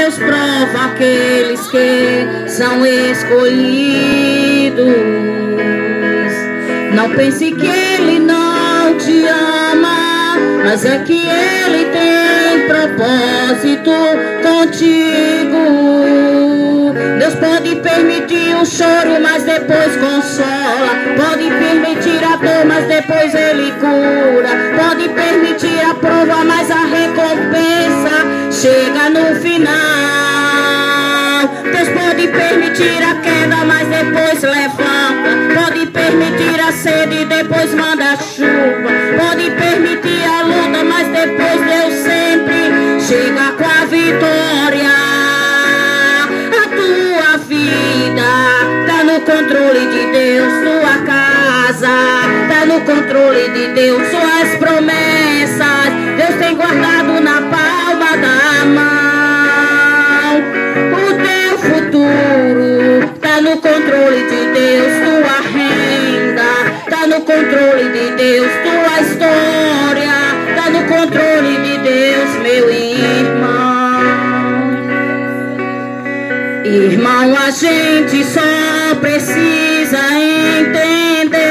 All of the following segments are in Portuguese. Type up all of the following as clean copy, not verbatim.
Deus prova aqueles que são escolhidos. Não pense que Ele não te ama, mas é que Ele tem propósito contigo. Deus pode permitir o choro, mas depois consola. Pode permitir a dor, mas depois Ele cura. Pode permitir a prova, mas a recompensa chega no final. Deus pode permitir a queda, mas depois levanta. Pode permitir a sede, depois manda chuva. Pode permitir a luta, mas depois Deus sempre chega com a vitória. A tua vida tá no controle de Deus. Tua casa tá no controle de Deus. Suas promessas Deus tem guardado na palma da mão. O teu futuro tá no controle de Deus. Tua renda tá no controle de Deus. Tua história tá no controle de Deus, meu irmão. Irmão, a gente só precisa entender.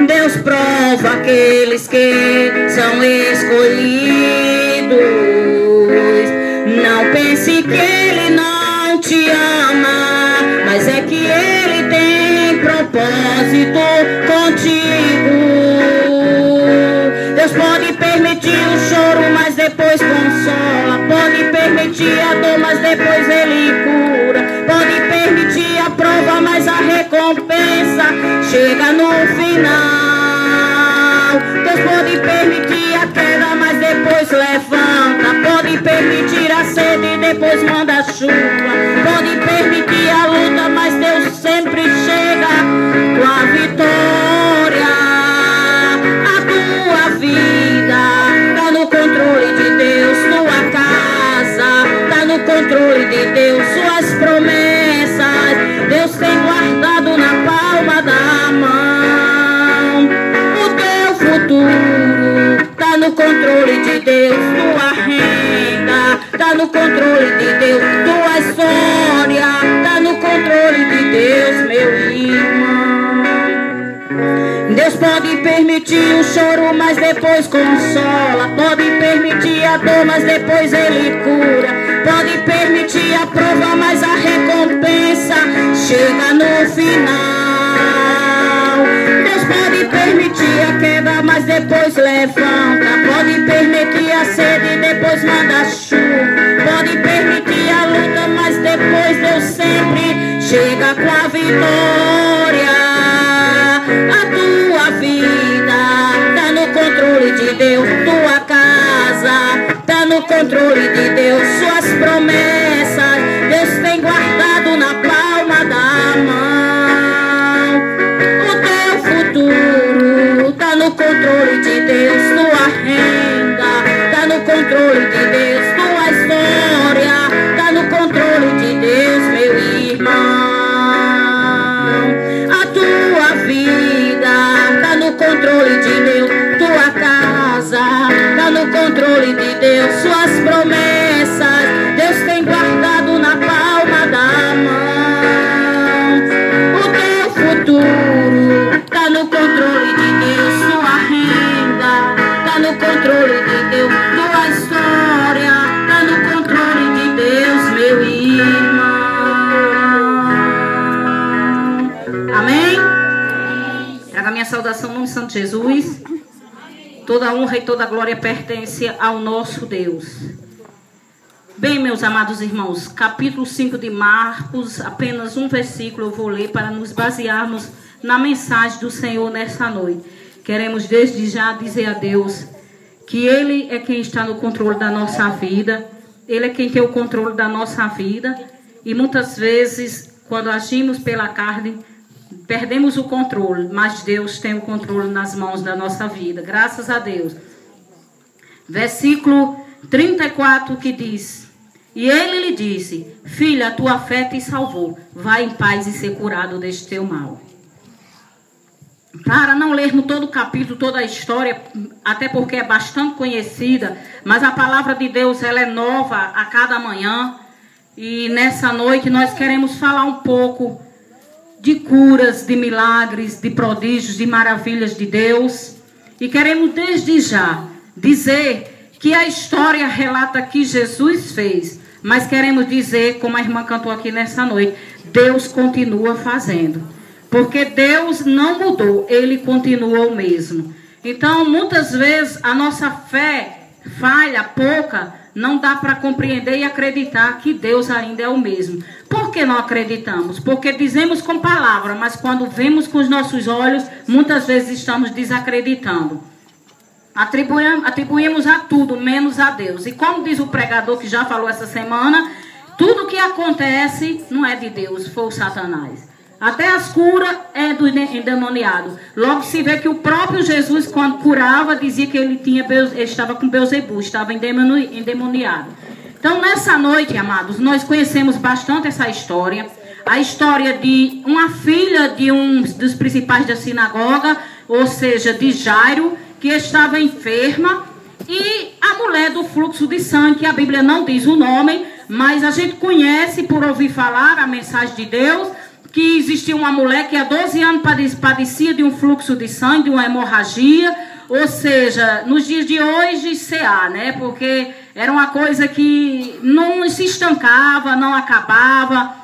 Deus prova aqueles que são escolhidos. Não pense que Ele não te ama, mas é que Ele tem propósito contigo. Deus pode permitir o choro, mas depois consola. Pode permitir a dor, mas depois Ele cura. Pode permitir a prova, mas a recompensa chega no final. Deus pode permitir a queda, mas depois levanta. Pode permitir a sede e depois manda chuva. Pode permitir a luta, mas Deus sempre chega com a vitória. A tua vida tá no controle de Deus. Tua casa tá no controle de Deus. Suas promessas Deus tem guardado na palma da mão. O teu futuro tá no controle de Deus. Tua renda tá no controle de Deus. Tua história tá no controle de Deus, meu irmão. Deus pode permitir o choro, mas depois consola. Pode permitir a dor, mas depois Ele cura. Pode permitir a prova, mas a recompensa chega no final. Deus pode permitir a queda, mas depois levanta. Pode permitir a sede e depois manda chuva. Pode permitir a luta, mas depois Deus sempre chega com a vitória. A tua vida tá no controle de Deus. Tua casa tá no controle de Deus. Suas promessas Deus tem guardado na palma da mão. O teu futuro tá no controle de Deus. Tua renda tá no controle de Deus. Tua história tá no controle de Deus, meu irmão. A tua vida tá no controle de Deus. Tua casa tá no controle de Deus. Suas promessas Deus tem guardado na palma da mão. O teu futuro tá no controle de Deus. Sua renda tá no controle de Deus. Tua história tá no controle de Deus, meu irmão. Amém? Traga a minha saudação no nome santo de Jesus. Toda a honra e toda a glória pertence ao nosso Deus. Bem, meus amados irmãos, capítulo 5 de Marcos, apenas um versículo eu vou ler para nos basearmos na mensagem do Senhor nessa noite. Queremos desde já dizer a Deus que Ele é quem está no controle da nossa vida. Ele é quem tem o controle da nossa vida. E muitas vezes, quando agimos pela carne, perdemos o controle, mas Deus tem o controle nas mãos da nossa vida. Graças a Deus. Versículo 34 que diz: e Ele lhe disse: filha, a tua fé te salvou. Vai em paz e ser curado deste teu mal. para não lermos todo o capítulo, toda a história, até porque é bastante conhecida, mas a palavra de Deus, ela é nova a cada manhã. E nessa noite nós queremos falar um pouco de curas, de milagres, de prodígios, de maravilhas de Deus. E queremos desde já dizer que a história relata que Jesus fez, mas queremos dizer, como a irmã cantou aqui nessa noite, Deus continua fazendo. Porque Deus não mudou, Ele continua o mesmo. Então, muitas vezes, a nossa fé falha, pouca, não dá para compreender e acreditar que Deus ainda é o mesmo. Por que não acreditamos? Porque dizemos com palavra, mas quando vemos com os nossos olhos, muitas vezes estamos desacreditando. Atribuímos a tudo, menos a Deus. E como diz o pregador que já falou essa semana, tudo que acontece não é de Deus, foi o Satanás. Até as curas é do endemoniado. Logo se vê que o próprio Jesus, quando curava, dizia que ele estava com Beelzebul, estava endemoniado. Então, nessa noite, amados, nós conhecemos bastante essa história. A história de uma filha de um dos principais da sinagoga, ou seja, de Jairo, que estava enferma. E a mulher do fluxo de sangue, que a Bíblia não diz o nome, mas a gente conhece por ouvir falar a mensagem de Deus, que existia uma mulher que há 12 anos padecia de um fluxo de sangue, de uma hemorragia, ou seja, nos dias de hoje, CA, né? Porque era uma coisa que não se estancava, não acabava.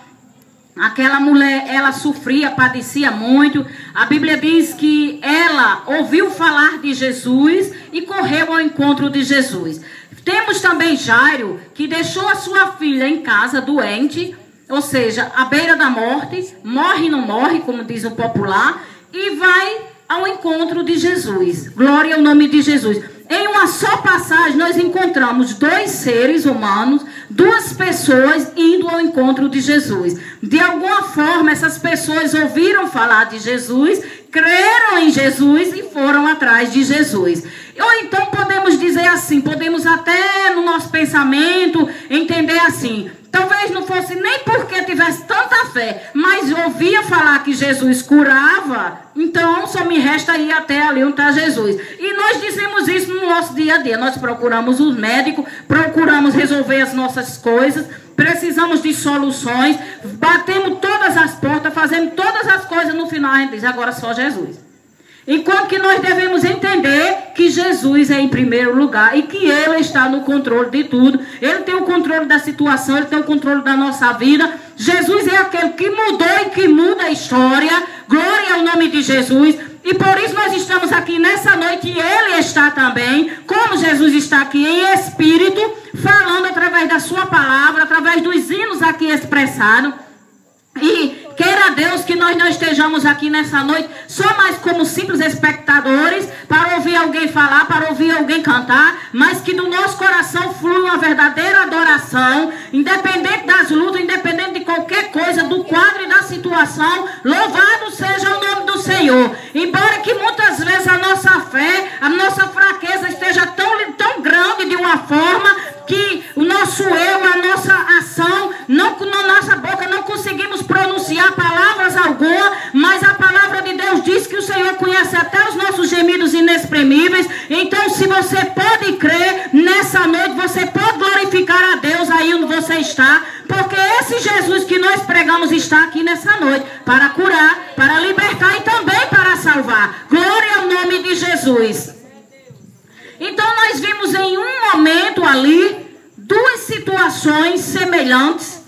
Aquela mulher, ela sofria, padecia muito. A Bíblia diz que ela ouviu falar de Jesus e correu ao encontro de Jesus. Temos também Jairo, que deixou a sua filha em casa, doente, ou seja, à beira da morte, morre e não morre, como diz o popular, e vai ao encontro de Jesus. Glória ao nome de Jesus. Em uma só passagem, nós encontramos dois seres humanos, duas pessoas indo ao encontro de Jesus. De alguma forma, essas pessoas ouviram falar de Jesus, creram em Jesus e foram atrás de Jesus. Ou então podemos dizer assim, podemos até no nosso pensamento entender assim, talvez não fosse nem porque tivesse tanta fé, mas ouvia falar que Jesus curava, então só me resta ir até ali onde está Jesus. E nós dizemos isso no nosso dia a dia. Nós procuramos os médicos, procuramos resolver as nossas coisas, precisamos de soluções, batemos todas as portas, fazemos todas as coisas, no final a gente diz, agora só Jesus. Enquanto que nós devemos entender que Jesus é em primeiro lugar e que Ele está no controle de tudo. Ele tem o controle da situação, Ele tem o controle da nossa vida. Jesus é aquele que mudou e que muda a história. Glória ao nome de Jesus. E por isso nós estamos aqui nessa noite e Ele está também, como Jesus está aqui em espírito, falando através da sua palavra, através dos hinos aqui expressados. E queira Deus que nós não estejamos aqui nessa noite só mais como simples espectadores para ouvir alguém falar, para ouvir alguém cantar, mas que do nosso coração flui uma verdadeira adoração, independente das lutas, independente de qualquer coisa, do quadro e da situação. Louvado seja o nome do Senhor. Embora que muitas vezes a nossa fé, a nossa fraqueza esteja tão grande de uma forma que o nosso eu, a nossa ação, na nossa boca não conseguimos pronunciar palavras alguma, mas a palavra de Deus diz que o Senhor conhece até os nossos gemidos inexprimíveis. Então, se você pode crer, nessa noite você pode glorificar a Deus aí onde você está, porque esse Jesus que nós pregamos está aqui nessa noite para curar, para libertar e também para salvar. Glória ao nome de Jesus. Então nós vimos em um momento ali duas situações semelhantes,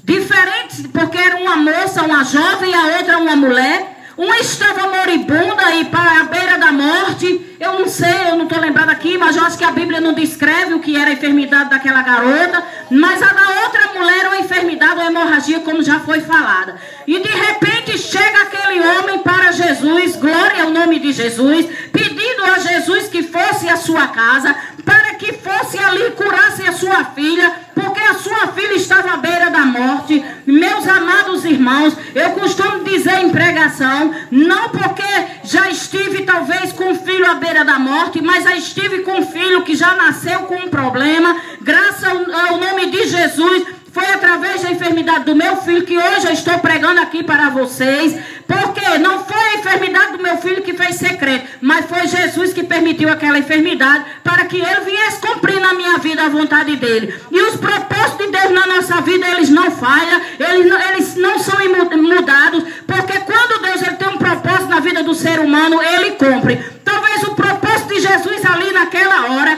diferentes, porque era uma moça, uma jovem, e a outra uma mulher. Uma estava moribunda e para a beira da morte. Eu não sei, eu não estou lembrada aqui, mas eu acho que a Bíblia não descreve o que era a enfermidade daquela garota. Mas a da outra mulher era uma enfermidade, uma hemorragia, como já foi falada. E de repente chega aquele homem para Jesus, glória ao nome de Jesus, pedindo a Jesus que fosse à sua casa, para que fosse ali, curasse a sua filha, porque a sua filha estava à beira da morte. Meus amados irmãos, eu costumo dizer em pregação, não porque já estive talvez com um filho à beira da morte, mas já estive com um filho que já nasceu com um problema, graças ao nome de Jesus, foi através da enfermidade do meu filho que hoje eu estou pregando aqui para vocês. Porque não foi a enfermidade do meu filho que fez secreto, mas foi Jesus que permitiu aquela enfermidade para que ele viesse cumprir na minha vida a vontade dele. E os propósitos de Deus na nossa vida, eles não falham, eles não são mudados, porque quando Deus ele tem um propósito na vida do ser humano, ele cumpre. Talvez o propósito de Jesus ali naquela hora,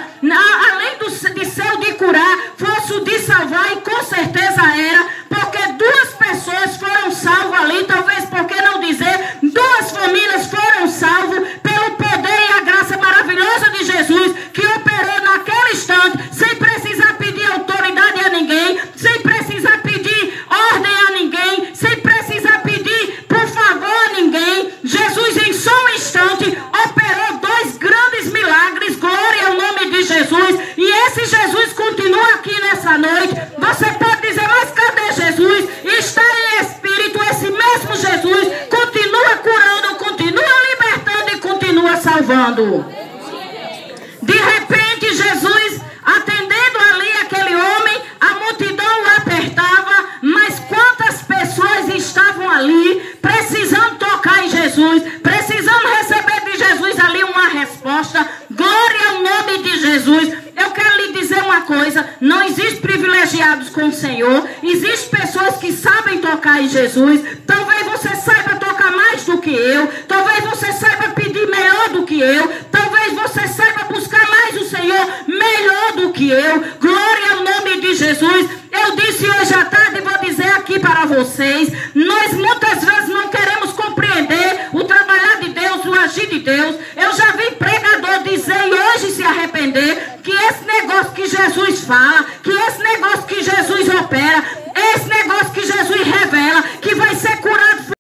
além de ser o de curar, fosse o de salvar, e com certeza era, porque duas pessoas foram salvas ali, talvez, por que não dizer, duas famílias foram salvas pelo poder e a graça maravilhosa de Jesus, que operou naquele instante, sem precisar pedir autoridade a ninguém, sem precisar pedir ordem a ninguém, sem precisar pedir por favor a ninguém. Jesus em só um instante operou dois grandes milagres, glória ao nome de Jesus, e esse Jesus continua aqui nessa noite. Você pode dizer, mas cadê Jesus? Está em espírito, esse mesmo Jesus continua curando, continua libertando e continua salvando. De repente Jesus, atendendo ali aquele homem, a multidão o apertava, mas quantas pessoas estavam ali precisando tocar em Jesus, precisando receber de Jesus ali uma resposta. Glória ao nome de Jesus. Eu quero lhe dizer uma coisa, não existe privilegiados com o Senhor, existem pessoas que sabem tocar em Jesus. Talvez você saiba tocar mais do que eu, talvez você saiba pedir melhor do que eu, talvez você saiba buscar mais o Senhor melhor do que eu. Glória ao nome de Jesus. Eu disse hoje à tarde e vou dizer aqui para vocês, nós muitas vezes não queremos compreender o trabalhar de Deus, o agir de Deus. Eu já vi pregador dizer e hoje se arrepender que esse negócio que Jesus fala, que esse negócio que Jesus opera,